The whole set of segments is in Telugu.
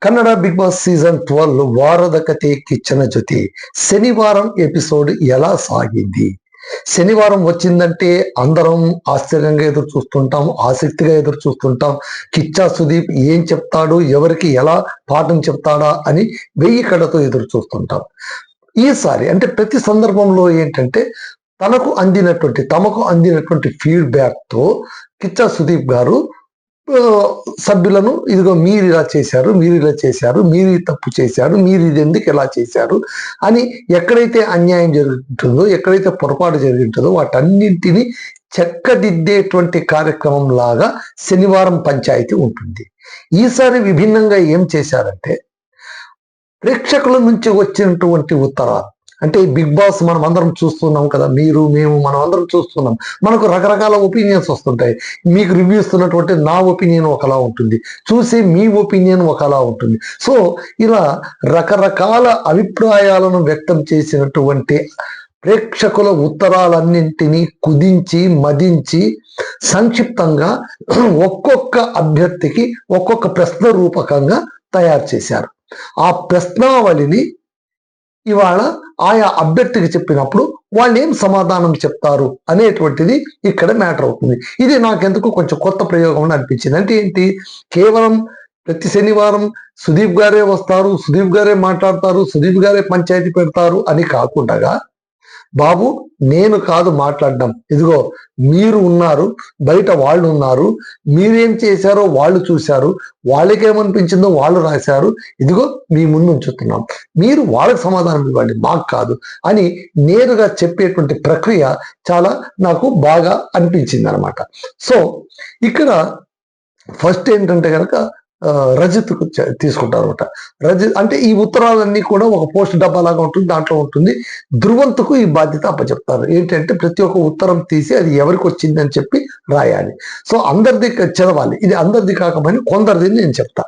ಕನ್ನಡ ಬಿಗ್ ಬಾಸ್ ಸೀಸನ್ 12 ವಾರದ ಕತೆ కిచ్చన జొతి శనివారం ఎపిసోడ్ ఎలా సాగింది. శనివారం వచ్చిందంటే అందరం ఆశ్చర్యంగా ఎదురు చూస్తుంటాం, ఆసక్తిగా ఎదురు చూస్తుంటాం. కిచ్చా సుదీప్ ఏం చెప్తాడు, ఎవరికి ఎలా పాఠం చెప్తాడా అని 1000 కళ్ళతో ఎదురు చూస్తుంటాం. ఈసారి అంటే ప్రతి సందర్భంలో ఏంటంటే తమకు అందినటువంటి ఫీడ్బ్యాక్ తో కిచ్చా సుదీప్ గారు సభ్యులను ఇదిగో మీరు ఇలా చేశారు, మీరు ఈ తప్పు చేశారు, మీరు ఇది ఎందుకు ఇలా చేశారు అని ఎక్కడైతే అన్యాయం జరుగుతుందో, ఎక్కడైతే పొరపాటు జరుగుతుందో వాటన్నింటినీ చెక్కదిద్దేటువంటి కార్యక్రమం లాగా శనివారం పంచాయతీ ఉంటుంది. ఈసారి విభిన్నంగా ఏం చేశారంటే ప్రేక్షకుల నుంచి వచ్చినటువంటి ఉత్తరాలు, అంటే బిగ్ బాస్ మనం అందరం చూస్తున్నాం కదా, మీరు మేము మనం అందరం చూస్తున్నాం. మనకు రకరకాల ఒపీనియన్స్ వస్తుంటాయి. మీకు రివ్యూ ఇస్తున్నటువంటి నా ఒపీనియన్ ఒకలా ఉంటుంది, చూసే మీ ఒపీనియన్ ఒకలా ఉంటుంది. సో ఇలా రకరకాల అభిప్రాయాలను వ్యక్తం చేసినటువంటి ప్రేక్షకుల ఉత్తరాలన్నింటినీ కుదించి మదించి సంక్షిప్తంగా ఒక్కొక్క అభ్యర్థికి ఒక్కొక్క ప్రశ్న రూపకంగా తయారు చేశారు. ఆ ప్రశ్నావళిని ఇవాళ ఆయా అభ్యర్థికి చెప్పినప్పుడు వాళ్ళు ఏం సమాధానం చెప్తారు అనేటువంటిది ఇక్కడ మ్యాటర్ అవుతుంది. ఇది నాకెందుకు కొంచెం కొత్త ప్రయోగం అనిపించింది. అంటే ఏంటి, కేవలం ప్రతి శనివారం సుదీప్ గారే వస్తారు, సుదీప్ గారే మాట్లాడతారు, సుదీప్ గారే పంచాయతీ పెడతారు అని కాకుండా, బాబు నేను కాదు మాట్లాడడం, ఇదిగో మీరు ఉన్నారు, బయట వాళ్ళు ఉన్నారు, మీరేం చేశారో వాళ్ళు చూశారు, వాళ్ళకేమనిపించిందో వాళ్ళు రాశారు, ఇదిగో మీ ముందు ఉంచుతున్నాం, మీరు వాళ్ళకి సమాధానం ఇవ్వండి, మాకు కాదు అని నేరుగా చెప్పేటువంటి ప్రక్రియ చాలా నాకు బాగా అనిపించింది అనమాట. సో ఇక్కడ ఫస్ట్ ఏంటంటే కనుక రజిత్ తీసుకుంటారు అనమాట. రజిత్ అంటే ఈ ఉత్తరాలన్నీ కూడా ఒక పోస్ట్ డబ్బా లాగా ఉంటుంది, దాంట్లో ఉంటుంది. ధ్రువంతుకు ఈ బాధ్యత అప్పచెప్తారు. ఏంటంటే ప్రతి ఒక్క ఉత్తరం తీసి అది ఎవరికి వచ్చింది అని చెప్పి రాయాలి. సో అందరిది చదవాలి. ఇది అందరిది కాకపోయినా కొందరిది నేను చెప్తా,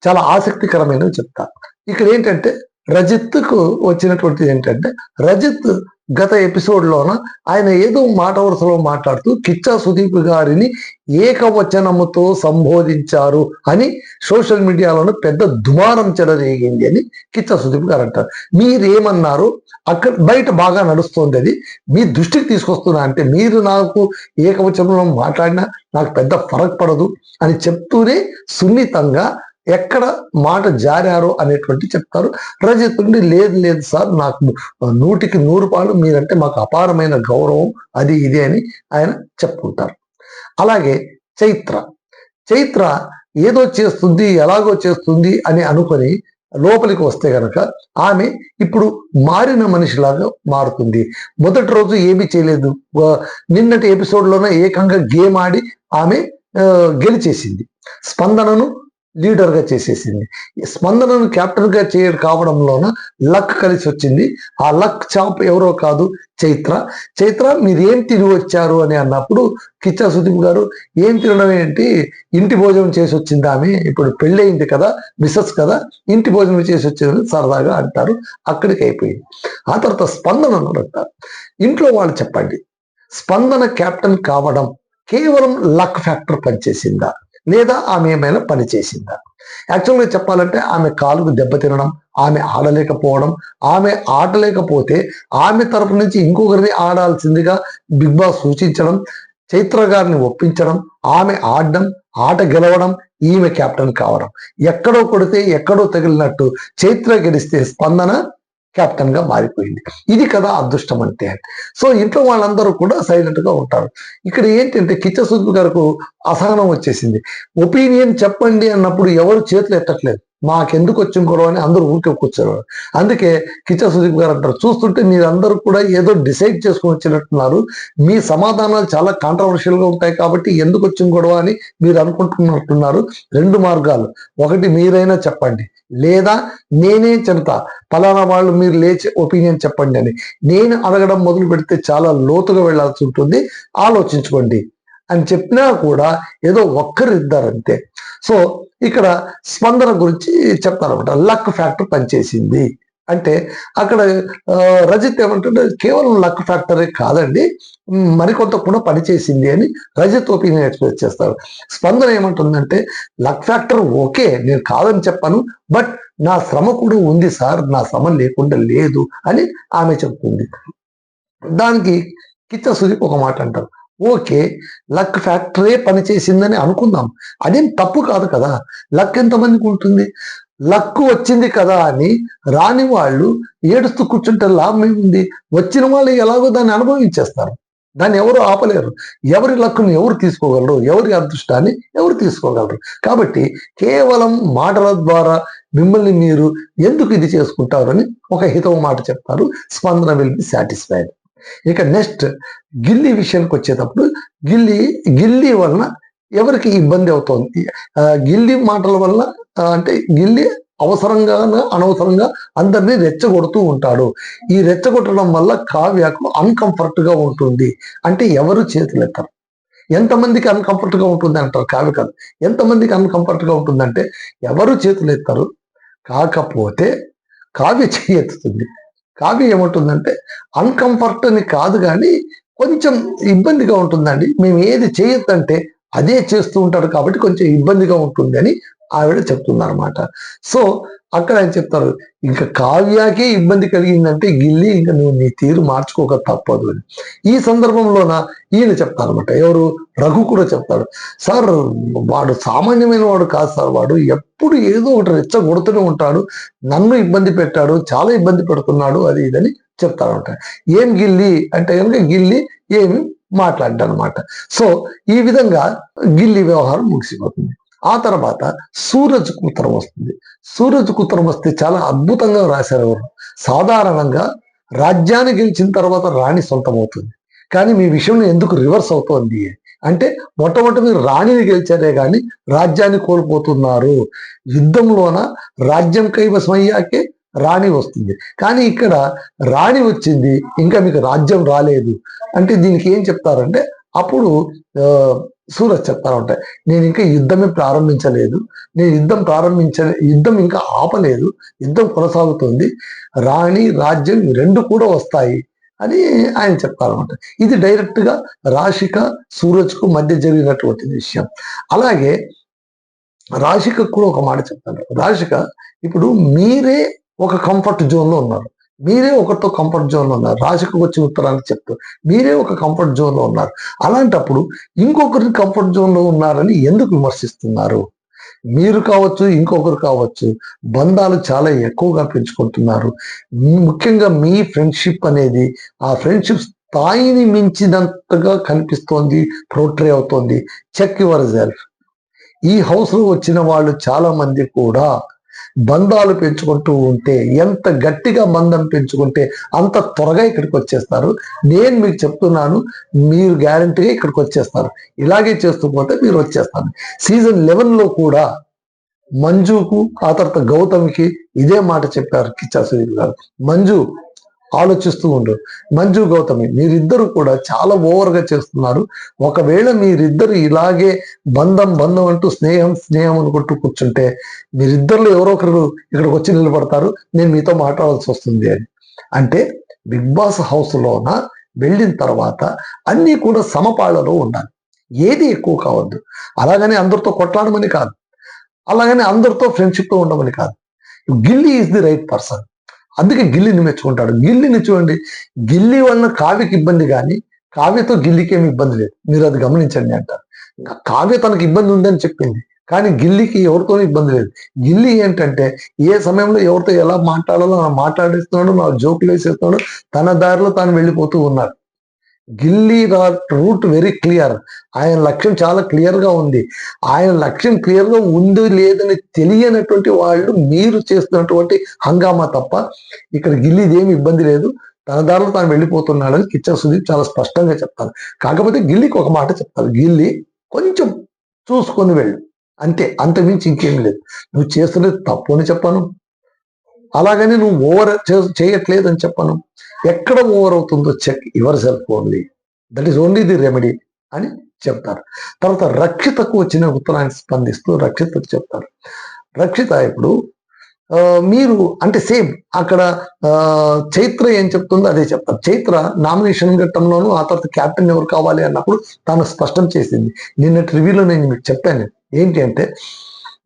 చాలా ఆసక్తికరమైనవి చెప్తా. ఇక్కడ ఏంటంటే రజిత్కు వచ్చినటువంటిది ఏంటంటే, రజిత్ గత ఎపిసోడ్లోన ఆయన ఏదో మాట వరుసలో మాట్లాడుతూ కిచ్చా సుదీప్ గారిని ఏకవచనముతో సంబోధించారు అని సోషల్ మీడియాలోనే పెద్ద దుమారం చెలరేగింది అని కిచ్చా సుదీప్ గారు అంటారు. మీరేమన్నారు అక్కడ బయట బాగా నడుస్తోంది, అది మీ దృష్టికి తీసుకొస్తున్నా, అంటే మీరు నాకు ఏకవచనంలో మాట్లాడినా నాకు పెద్ద ఫరక్ పడదు అని చెప్తూనే సున్నితంగా ఎక్కడ మాట జారారో అనేటువంటి చెప్తారు. రజిత్ ఉండి లేదు సార్, నాకు 100కి 100 పాలు మీరంటే మాకు అపారమైన గౌరవం, అది ఇది అని ఆయన చెప్పుకుంటారు. అలాగే చైత్ర ఏదో చేస్తుంది, ఎలాగో చేస్తుంది అని అనుకొని లోపలికి వస్తే గనక ఆమె ఇప్పుడు మారిన మనిషిలాగా మారుతుంది. మొదటి రోజు ఏమీ చేయలేదు, నిన్నటి ఎపిసోడ్లోనే ఏకంగా గేమ్ ఆడి ఆమె గెలిచేసింది, స్పందనను లీడర్ గా చేసేసింది. స్పందనను క్యాప్టెన్ గా కావడంలోన లక్ కలిసి వచ్చింది. ఆ లక్ చాప్ ఎవరో కాదు, చైత్ర మీరేం తిని వచ్చారు అని అన్నప్పుడు కిచ్చా సుదీప్ గారు ఏం తినడం ఏంటి, ఇంటి భోజనం చేసి వచ్చింది ఆమె, ఇప్పుడు పెళ్ళయింది కదా, మిస్సెస్ కదా, ఇంటి భోజనం చేసి వచ్చిందని సరదాగా అంటారు. అక్కడికి అయిపోయింది. ఆ తర్వాత స్పందనను అంటారు. ఇంట్లో వాళ్ళు చెప్పండి, స్పందన క్యాప్టెన్ కావడం కేవలం లక్ ఫ్యాక్టర్ పనిచేసిందా, లేదా ఆమె ఏమైనా పని చేసిందా? యాక్చువల్గా చెప్పాలంటే ఆమె కాలుకు దెబ్బతినడం, ఆమె ఆడలేకపోవడం, ఆమె ఆడలేకపోతే ఆమె తరపు నుంచి ఇంకొకరిని ఆడాల్సిందిగా బిగ్ బాస్ సూచించడం, చైత్ర గారిని ఒప్పించడం, ఆమె ఆడడం, ఆట గెలవడం, ఈమె కెప్టెన్ కావడం, ఎక్కడో కొడితే ఎక్కడో తగిలినట్టు చైత్ర గెలిస్తే స్పందన కెప్టెన్ గా మారిపోయింది. ఇది కదా అదృష్టం అంటే. సో ఇంట్లో వాళ్ళందరూ కూడా సైలెంట్ గా ఉంటారు. ఇక్కడ ఏంటంటే కిచ్చా సుదీప్ గారికి అసహనం వచ్చేసింది. ఒపీనియన్ చెప్పండి అన్నప్పుడు ఎవరు చేతులు ఎత్తట్లేదు, మాకెందుకు వచ్చిన గొడవ అని అందరూ ఊరికే కూర్చోరు. అందుకే కిచ్చా సుదీప్ గారు అంటారు, చూస్తుంటే మీరందరూ కూడా ఏదో డిసైడ్ చేసుకొని వచ్చినట్టున్నారు, మీ సమాధానాలు చాలా కాంట్రవర్షియల్ గా ఉంటాయి కాబట్టి ఎందుకు వచ్చిన గొడవ అని మీరు అనుకుంటున్నట్టున్నారు. 2 మార్గాలు, ఒకటి మీరైనా చెప్పండి, లేదా నేనే చెప్తా ఫలానా వాళ్ళు మీరు లేచి ఒపీనియన్ చెప్పండి అని. నేను అడగడం మొదలు పెడితే చాలా లోతుగా వెళ్లాల్సి ఉంటుంది, ఆలోచించుకోండి అని చెప్పినా కూడా ఏదో ఒక్కరిద్దరంతే. సో ఇక్కడ స్పందన గురించి చెప్తారనమాట, లక్ ఫ్యాక్టర్ పనిచేసింది అంటే అక్కడ రజిత్ ఏమంటుంటే కేవలం లక్ ఫ్యాక్టరే కాదండి, మరికొంత కూడా పనిచేసింది అని రజిత్ ఒపీనియన్ ఎక్స్ప్రెస్ చేస్తారు. స్పందన ఏమంటుందంటే లక్ ఫ్యాక్టర్ ఓకే, నేను కాదని చెప్పాను, బట్ నా శ్రమ కూడా ఉంది సార్, నా శ్రమ లేకుండా లేదు అని ఆమె చెప్తుంది. దానికి కిచ్చ సుదీప్ ఒక మాట అంటారు, ఓకే లక్ ఫ్యాక్టరే పనిచేసిందని అనుకుందాం, అదేం తప్పు కాదు కదా, లక్ ఎంతమందికి ఉంటుంది, లక్ వచ్చింది కదా అని రాని వాళ్ళు ఏడుస్తూ కూర్చుంటే లాభం ఏముంది, వచ్చిన వాళ్ళు ఎలాగో దాన్ని అనుభవించేస్తారు, దాన్ని ఎవరు ఆపలేరు, ఎవరి లక్కును ఎవరు తీసుకోగలరు, ఎవరి అదృష్టాన్ని ఎవరు తీసుకోగలరు. కాబట్టి కేవలం మాటల ద్వారా మిమ్మల్ని మీరు ఎందుకు ఇది చేసుకుంటారు అని ఒక హితవు మాట చెప్తారు. స్పందన విల్ బి సాటిస్ఫైడ్. ఇక నెక్స్ట్ గిల్లీ విషయానికి వచ్చేటప్పుడు గిల్లీ వలన ఎవరికి ఇబ్బంది అవుతోంది, గిల్లీ మాటల వల్ల అంటే గిల్లీ అవసరంగా అనవసరంగా అందరినీ రెచ్చగొడుతూ ఉంటాడు. ఈ రెచ్చగొట్టడం వల్ల కావ్యకు అన్కంఫర్ట్ గా ఉంటుంది. అంటే ఎవరు చేతులెత్తారు, ఎంతమందికి అన్కంఫర్ట్ గా ఉంటుంది అంటారు, కావ్య కాదు, ఎంతమందికి అన్కంఫర్ట్ గా ఉంటుందంటే ఎవరు చేతులు ఎత్తారు. కాకపోతే కావ్య చేయెత్తుతుంది. కావ్య ఏముంటుందంటే అన్కంఫర్ట్ అని కాదు కానీ కొంచెం ఇబ్బందిగా ఉంటుందండి, మేము ఏది చేయొద్దంటే అదే చేస్తూ ఉంటారు కాబట్టి కొంచెం ఇబ్బందిగా ఉంటుంది అని ఆవిడ చెప్తుందన్నమాట. సో అక్కడ ఆయన చెప్తారు, ఇంకా కావ్యాకే ఇబ్బంది కలిగిందంటే గిల్లి ఇంకా నువ్వు నీ తీరు మార్చుకోక తప్పదు అని. ఈ సందర్భంలోన ఈయన చెప్తారనమాట, ఎవరు రఘు కూడా చెప్తాడు, సార్ వాడు సామాన్యమైన వాడు కాదు సార్, వాడు ఎప్పుడు ఏదో ఒకటి రెచ్చగొడుతూనే ఉంటాడు, నన్ను ఇబ్బంది పెట్టాడు, చాలా ఇబ్బంది పెడుతున్నాడు, అది ఇదని చెప్తారనమాట. ఏం గిల్లి అంటే కనుక గిల్లి ఏమి మాట్లాడ్డానమాట. సో ఈ విధంగా గిల్లి వ్యవహారం ముగిసిపోతుంది. ఆ తర్వాత సూరజ్ ఉత్తరం వస్తుంది. సూరజ్ ఉత్తరం వస్తే చాలా అద్భుతంగా రాశారు ఎవరు. సాధారణంగా రాజ్యాన్ని గెలిచిన తర్వాత రాణి సొంతమవుతుంది, కానీ మీ విషయంలో ఎందుకు రివర్స్ అవుతోంది అంటే మొట్టమొదటి మీరు రాణిని గెలిచారే కానీ రాజ్యాన్ని కోల్పోతున్నారు. యుద్ధంలోన రాజ్యం కైవసమయ్యాకే రాణి వస్తుంది, కానీ ఇక్కడ రాణి వచ్చింది ఇంకా మీకు రాజ్యం రాలేదు. అంటే దీనికి ఏం చెప్తారంటే అప్పుడు సూరజ్ చెప్తా ఉంటాయి, నేను ఇంకా యుద్ధమే ప్రారంభించలేదు, నేను యుద్ధం ఇంకా ఆపలేదు, యుద్ధం కొనసాగుతుంది, రాణి రాజ్యం రెండు కూడా వస్తాయి అని ఆయన చెప్తారనమాట. ఇది డైరెక్ట్ గా రాశిక సూరజ్కు మధ్య జరిగినటువంటి విషయం. అలాగే రాశిక కూడా ఒక మాట చెప్తాను. రాశిక ఇప్పుడు మీరే ఒక కంఫర్ట్ జోన్ లో ఉన్నారు, మీరే ఒకరితో కంఫర్ట్ జోన్ లో ఉన్నారు, రాశికి వచ్చి ఉత్తరానికి చెప్తూ మీరే ఒక కంఫర్ట్ జోన్ లో ఉన్నారు, అలాంటప్పుడు ఇంకొకరిని కంఫర్ట్ జోన్ లో ఉన్నారని ఎందుకు విమర్శిస్తున్నారు? మీరు కావచ్చు ఇంకొకరు కావచ్చు బంధాలు చాలా ఎక్కువగా పెంచుకుంటున్నారు, ముఖ్యంగా మీ ఫ్రెండ్షిప్ అనేది ఆ ఫ్రెండ్షిప్ స్థాయిని మించినంతగా కనిపిస్తోంది, పోర్ట్రే అవుతోంది. Check yourself. ఈ హౌస్ లో వచ్చిన వాళ్ళు చాలా మంది కూడా బంధాలు పెంచుకుంటూ ఉంటే, ఎంత గట్టిగా బంధం పెంచుకుంటే అంత త్వరగా ఇక్కడికి వచ్చేస్తారు. నేను మీకు చెప్తున్నాను, మీరు గ్యారంటీగా ఇక్కడికి వచ్చేస్తారు. ఇలాగే చేస్తూ పోతే మీరు వచ్చేస్తారు. సీజన్ 11లో కూడా మంజుకు ఆ తర్వాత గౌతమికి ఇదే మాట చెప్పారు కిచ్చా సుదీప్ గారు. మంజు ఆలోచిస్తూ ఉండు, మంజు గౌతమి మీరిద్దరు కూడా చాలా ఓవర్గా చేస్తున్నారు, ఒకవేళ మీరిద్దరు ఇలాగే బంధం బంధం అంటూ స్నేహం స్నేహం అనుకుంటూ కూర్చుంటే మీరిద్దరిలో ఎవరో ఒకరు ఇక్కడికి వచ్చి నిలబడతారు, నేను మీతో మాట్లాడాల్సి వస్తుంది అని. అంటే బిగ్ బాస్ హౌస్లోన వెళ్ళిన తర్వాత అన్నీ కూడా సమపాళ్లలో ఉండాలి, ఏది ఎక్కువ కావద్దు. అలాగని అందరితో కొట్లాడమని కాదు, అలాగని అందరితో ఫ్రెండ్షిప్తో ఉండమని కాదు. గిల్లీ ఈజ్ ది రైట్ పర్సన్, అందుకే గిల్లిని మెచ్చుకుంటాడు. గిల్లిని చూడండి, గిల్లి వలన కావ్యకి ఇబ్బంది కానీ కావ్యతో గిల్లికి ఏమి ఇబ్బంది లేదు, మీరు అది గమనించండి అంటారు. కావ్య తనకు ఇబ్బంది ఉందని చెప్పింది, కానీ గిల్లికి ఎవరితోనూ ఇబ్బంది లేదు. గిల్లి ఏంటంటే ఏ సమయంలో ఎవరితో ఎలా మాట్లాడాలో మాట్లాడేస్తున్నాడు, నా జోకులు వేసేస్తున్నాడు, తన దారిలో తాను వెళ్ళిపోతూ ఉన్నాడు. గిల్లీ రూట్ వెరీ క్లియర్, ఆయన లక్ష్యం చాలా క్లియర్ గా ఉంది. ఆయన లక్ష్యం క్లియర్ గా ఉంది లేదని తెలియనటువంటి వాళ్ళు మీరు చేస్తున్నటువంటి హంగామా తప్ప ఇక్కడ గిల్లీది ఏమి ఇబ్బంది లేదు, తన దారిలో తాను వెళ్ళిపోతున్నాడని కిచ్చా సుదీప్ చాలా స్పష్టంగా చెప్తారు. కాకపోతే గిల్లీకి ఒక మాట చెప్తారు, గిల్లీ కొంచెం చూసుకొని వెళ్ళు అంతే, అంతమించి ఇంకేం లేదు. నువ్వు చేస్తున్నది తప్పు అని చెప్పాను, అలాగని నువ్వు ఓవర్ చేయట్లేదు అని చెప్పాను. ఎక్కడ ఓవర్ అవుతుందో check yourself only, that is only the remedy అని చెప్తారు. తర్వాత రక్షితకు వచ్చిన ఉత్తరాన్ని స్పందిస్తూ రక్షితకు చెప్తారు, రక్షిత ఇప్పుడు మీరు అంటే సేమ్ అక్కడ చైత్ర ఏం చెప్తుందో అదే చెప్తారు. చైత్ర నామినేషన్ ఘట్టంలోనూ ఆ తర్వాత క్యాప్టెన్ ఎవరు కావాలి అన్నప్పుడు తాను స్పష్టం చేసింది. నిన్నటి రివ్యూలో నేను మీకు చెప్పాను. ఏంటి అంటే,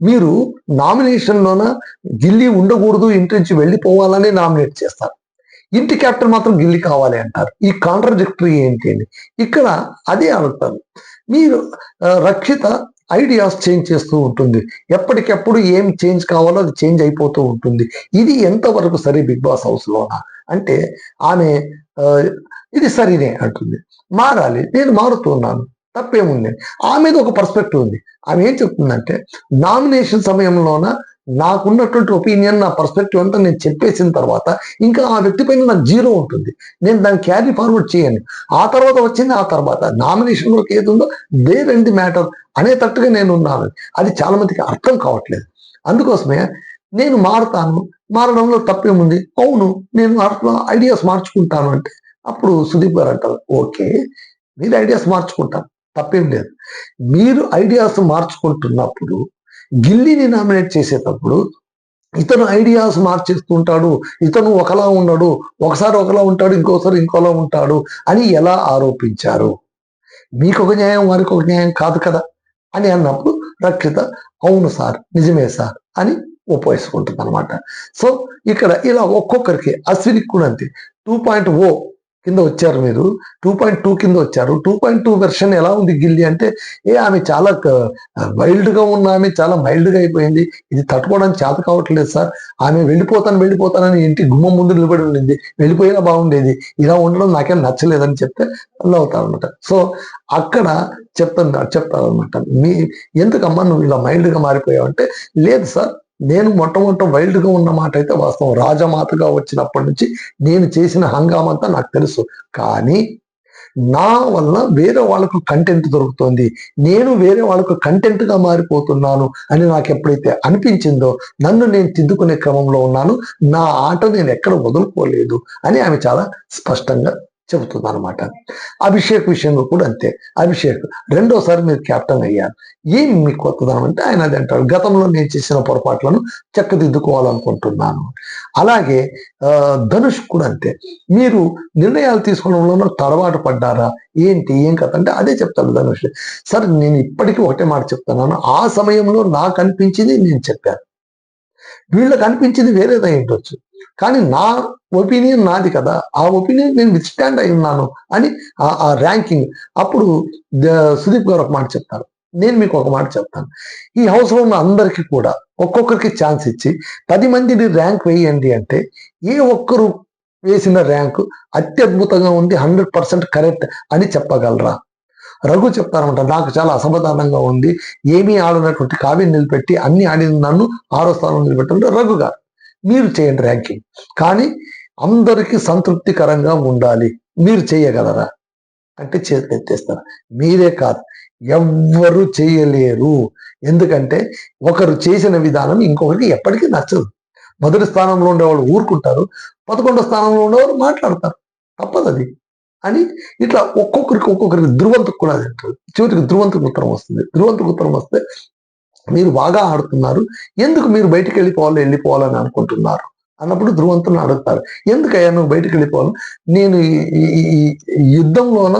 మీరు నామినేషన్లోన గిల్లీ ఉండకూడదు, ఇంటి నుంచి వెళ్ళిపోవాలని నామినేట్ చేస్తారు. ఇంటి కెప్టెన్ మాత్రం గిల్లీ కావాలి అంటారు. ఈ కాంట్రడిక్టరీ ఏంటి అని ఇక్కడ అదే అడుగుతాను. మీరు రక్షిత ఐడియాస్ చేంజ్ చేస్తూ ఉంటుంది. ఎప్పటికెప్పుడు ఏం చేంజ్ కావాలో అది చేంజ్ అయిపోతూ ఉంటుంది. ఇది ఎంతవరకు సరే బిగ్ బాస్ హౌస్లోనా అంటే ఆమె ఇది సరినే అంటుంది. మారాలి, నేను మారుతున్నాను, తప్పేముంది. ఆమెది ఒక పర్స్పెక్టివ్ ఉంది. ఆమె ఏం చెప్తుందంటే, నామినేషన్ సమయంలోన నాకున్నటువంటి ఒపీనియన్, నా పర్స్పెక్టివ్ అంతా నేను చెప్పేసిన తర్వాత ఇంకా ఆ వ్యక్తి పైన నాకు జీరో ఉంటుంది. నేను దాన్ని క్యారీ ఫార్వర్డ్ చేయను. ఆ తర్వాత వచ్చింది ఆ తర్వాత నామినేషన్ వరకు ఏది ఉందో దేర్ అండ్ ది మ్యాటర్ అనేటట్టుగా నేను ఉన్నాను. అది చాలా మందికి అర్థం కావట్లేదు. అందుకోసమే నేను మారుతాను, మారడంలో తప్పేముంది, అవును నేను ఐడియాస్ మార్చుకుంటాను అంటే అప్పుడు సుదీప్ గారు అంటారు, ఓకే మీరు ఐడియాస్ మార్చుకుంటారు, తప్పేం లేదు. మీరు ఐడియాస్ మార్చుకుంటున్నప్పుడు గిల్లీని నామినేట్ చేసేటప్పుడు ఇతను ఐడియాస్ మార్చేస్తుంటాడు, ఇతను ఒకలా ఉన్నాడు, ఒకసారి ఒకలా ఉంటాడు, ఇంకోసారి ఇంకోలా ఉంటాడు అని ఎలా ఆరోపించారు? మీకు ఒక న్యాయం, వారికి ఒక న్యాయం కాదు కదా అని అన్నప్పుడు రక్షిత అవును సార్, నిజమే సార్ అని ఒప్పేసుకుంటుంది అనమాట. సో ఇక్కడ ఇలా ఒక్కొక్కరికి, అశ్వినికి కూడా అంతే. 2.0 కింద వచ్చారు మీరు, 2.2 కింద వచ్చారు. 2.2 వెర్షన్ ఎలా ఉంది గిల్లి అంటే, ఆమె చాలా వైల్డ్గా ఉన్న ఆమె చాలా మైల్డ్గా అయిపోయింది, ఇది తట్టుకోవడానికి చేత కావట్లేదు సార్, ఆమె వెళ్ళిపోతానని ఇంటి గుమ్మం ముందు నిలబడి ఉండింది, వెళ్ళిపోయినా బాగుండేది, ఇలా ఉండడం నాకేం నచ్చలేదని చెప్తే అవుతారనమాట. సో అక్కడ చెప్తారనమాట, ఎందుకమ్మా నువ్వు ఇలా మైల్డ్గా మారిపోయావు అంటే, లేదు సార్ నేను మొట్టమొదట వైల్డ్గా ఉన్న మాట అయితే వాస్తవం. రాజమాతగా వచ్చినప్పటి నుంచి నేను చేసిన హంగామంతా నాకు తెలుసు. కానీ నా వల్ల వేరే వాళ్ళకు కంటెంట్ దొరుకుతుంది, నేను వేరే వాళ్ళకు కంటెంట్గా మారిపోతున్నాను అని నాకు ఎప్పుడైతే అనిపించిందో నన్ను నేను తిద్దుకునే క్రమంలో ఉన్నాను. నా ఆట నేను ఎక్కడ వదులుకోలేదు అని ఆమె చాలా స్పష్టంగా చెబుతుంది అనమాట. అభిషేక్ విషయంలో కూడా అంతే. అభిషేక్ రెండోసారి మీరు క్యాప్టెన్ అయ్యారు, ఏం మీకు కొత్తదనం అంటే ఆయన అది అంటాడు, గతంలో నేను చేసిన పొరపాట్లను చక్కదిద్దుకోవాలనుకుంటున్నాను. అలాగే ధనుష్ కూడా అంతే. మీరు నిర్ణయాలు తీసుకోవడంలో తడబాటు పడ్డారా ఏంటి, ఏం కథ అంటే అదే చెప్తాడు ధనుష్. సరే నేను ఇప్పటికీ ఒకటే మాట చెప్తున్నాను, ఆ సమయంలో నాకు అనిపించింది నేను చెప్పాను, వీళ్ళకి అనిపించింది వేరేదై ఉండొచ్చు, కానీ నా ఒపీనియన్ నాది కదా, ఆ ఒపీనియన్ నేను విత్స్టాండ్ అయి ఉన్నాను అని ఆ ర్యాంకింగ్. అప్పుడు సుదీప్ గారు ఒక మాట చెప్తారు, నేను మీకు ఒక మాట చెప్తాను, ఈ హౌస్లో ఉన్న అందరికీ కూడా ఒక్కొక్కరికి ఛాన్స్ ఇచ్చి 10 మందిని ర్యాంక్ వేయండి అంటే ఏ ఒక్కరు వేసిన ర్యాంకు అత్యద్భుతంగా ఉంది, 100% కరెక్ట్ అని చెప్పగలరా? రఘు చెప్తారనమాట, నాకు చాలా అసమాధానంగా ఉంది, ఏమీ ఆడినటువంటి కావ్యం నిలబెట్టి అన్ని ఆడిన నన్ను 6వ స్థానం నిలబెట్టండి రఘు గారు, మీరు చేయండి ర్యాంకింగ్, కానీ అందరికీ సంతృప్తికరంగా ఉండాలి, మీరు చేయగలరా అంటే చేతులు ఎత్తేస్తారు. మీరే కాదు, ఎవ్వరు చేయలేరు. ఎందుకంటే ఒకరు చేసిన విధానం ఇంకొకరికి ఎప్పటికీ నచ్చదు. మొదటి స్థానంలో ఉండేవాళ్ళు ఊరుకుంటారు, 11వ స్థానంలో ఉండేవాళ్ళు మాట్లాడతారు, తప్పదు అది అని. ఇట్లా ఒక్కొక్కరికి ధ్రువంతకు కూడా అంటారు. చివరికి ధ్రువంతకు ఉత్తరం వస్తుంది. ధ్రువంతకు ఉత్తరం వస్తే మీరు బాగా ఆడుతున్నారు, ఎందుకు మీరు బయటికి వెళ్ళిపోవాలని అనుకుంటున్నారు అన్నప్పుడు ధ్రువంతుని అడుగుతారు, ఎందుకయ్యా నువ్వు బయటికి వెళ్ళిపోవాలి? నేను ఈ యుద్ధంలోన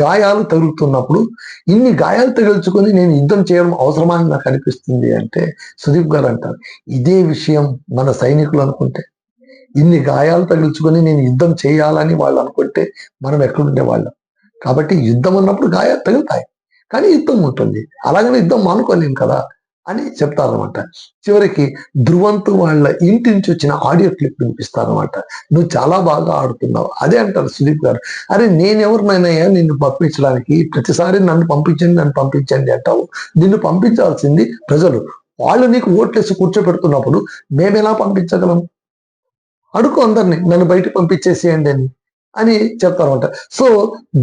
గాయాలు తగులుతున్నప్పుడు ఇన్ని గాయాలు తగులుచుకొని నేను యుద్ధం చేయడం అవసరమా అని నాకు అనిపిస్తుంది అంటే సుదీప్ గారు అంటారు, ఇదే విషయం మన సైనికులు అనుకుంటే, ఇన్ని గాయాలు తగులుచుకొని నేను యుద్ధం చేయాలని వాళ్ళు అనుకుంటే మనం ఎక్కడుండే వాళ్ళం. కాబట్టి యుద్ధం అన్నప్పుడు గాయాలు తగులుతాయి, కానీ యుద్ధం ఉంటుంది, అలాగనే యుద్ధం మానుకోలేం కదా అని చెప్తారనమాట. చివరికి ధ్రువంతు వాళ్ళ ఇంటి నుంచి వచ్చిన ఆడియో క్లిప్ వినిపిస్తారనమాట, నువ్వు చాలా బాగా ఆడుతున్నావు. అదే అంటారు సుదీప్ గారు, అరే నేనెవరినైనా నిన్ను పంపించడానికి, ప్రతిసారి నన్ను పంపించండి అంటావు, నిన్ను పంపించాల్సింది ప్రజలు, వాళ్ళు నీకు ఓట్లేసి కూర్చోబెడుతున్నప్పుడు మేమెలా పంపించగలం? అడుగు అందరినీ నన్ను బయటకు పంపించేసేయండి అని చెప్తారనమాట. సో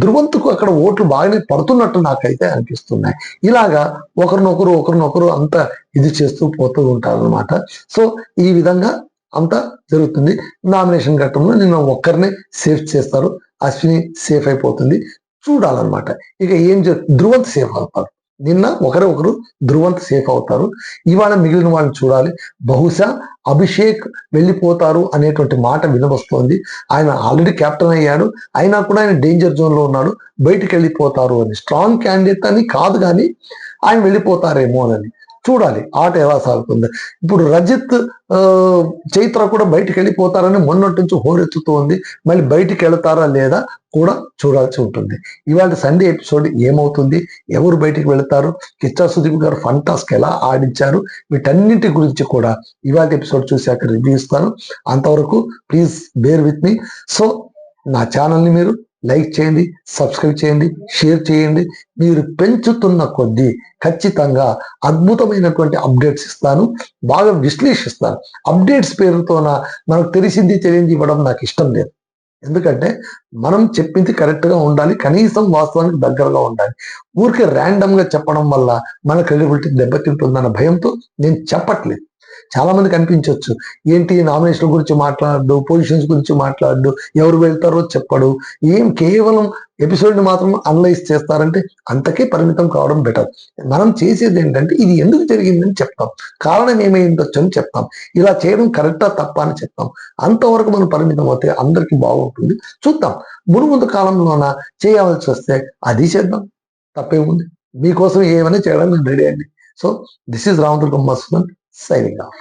ధ్రువంతుకు అక్కడ ఓట్లు బాగానే పడుతున్నట్టు నాకైతే అనిపిస్తున్నాయి. ఇలాగా ఒకరినొకరు అంతా ఇది చేస్తూ పోతూ ఉంటారనమాట. సో ఈ విధంగా అంతా జరుగుతుంది. నామినేషన్ ఘట్టంలో నేను ఒక్కరినే సేఫ్ చేస్తారు, అశ్విని సేఫ్ అయిపోతుంది, చూడాలన్నమాట. ఇక ఏం ధ్రువంత్ సేఫ్ అవుతారు. నిన్న ఒకరు ధ్రువంత్ సేఫ్ అవుతారు. ఇవాళ మిగిలిన వాళ్ళని చూడాలి. బహుశా అభిషేక్ వెళ్ళిపోతారు అనేటువంటి మాట వినవస్తోంది. ఆయన ఆల్రెడీ కెప్టెన్ అయ్యాడు, అయినా కూడా ఆయన డేంజర్ జోన్ లో ఉన్నాడు, బయటికి వెళ్ళిపోతారు అని. స్ట్రాంగ్ క్యాండిడేట్ అని కాదు కానీ ఆయన వెళ్ళిపోతారేమో అని చూడాలి ఆట ఎలా సాగుతుంది. ఇప్పుడు రజిత్ చైత్ర కూడా బయటికి వెళ్ళిపోతారని మొన్నటి నుంచి హోరెత్తుతోంది. మళ్ళీ బయటికి వెళతారా లేదా కూడా చూడాల్సి ఉంటుంది. ఇవాళ సండే ఎపిసోడ్ ఏమవుతుంది, ఎవరు బయటికి వెళతారు, కిచ్చా సుదీప్ గారు ఫన్ టాస్క్ ఎలా ఆడించారు, వీటన్నింటి గురించి కూడా ఇవాళ ఎపిసోడ్ చూశాక రివ్యూ ఇస్తాను. అంతవరకు please bear with me. So నా ఛానల్ని మీరు లైక్ చేయండి, సబ్స్క్రైబ్ చేయండి, షేర్ చేయండి. మీరు పెంచుతున్న కొద్దీ ఖచ్చితంగా అద్భుతమైనటువంటి అప్డేట్స్ ఇస్తాను, బాగా విశ్లేషిస్తాను. అప్డేట్స్ పేరుతోన మనకు తెలిసింది తెలియంది ఇవ్వడం నాకు ఇష్టం లేదు. ఎందుకంటే మనం చెప్పింది కరెక్ట్గా ఉండాలి, కనీసం వాస్తవానికి దగ్గరగా ఉండాలి. ఊరికే ర్యాండమ్గా చెప్పడం వల్ల మన క్రెడిబిలిటీ దెబ్బతింటుందన్న భయంతో నేను చెప్పట్లేదు. చాలా మందికి అనిపించవచ్చు, ఏంటి నామినేషన్ గురించి మాట్లాడు, పొజిషన్స్ గురించి మాట్లాడు, ఎవరు వెళ్తారో చెప్పడు, ఏం కేవలం ఎపిసోడ్ని మాత్రం అనలైజ్ చేస్తారంటే అంతకే పరిమితం కావడం బెటర్. మనం చేసేది ఏంటంటే ఇది ఎందుకు జరిగిందని చెప్తాం, కారణం ఏమైందొచ్చు అని చెప్తాం, ఇలా చేయడం కరెక్టా తప్ప అని చెప్తాం. అంతవరకు మనం పరిమితం అవుతే అందరికీ బాగుంటుంది. చూద్దాం, ముందు కాలంలోన చేయాల్సి వస్తే అది చేద్దాం, తప్పేముంది. మీకోసం ఏమైనా చేయడం నేను రెడీ అండి. సో దిస్ ఈజ్ రామదుర్గం మస్మన్ signing off.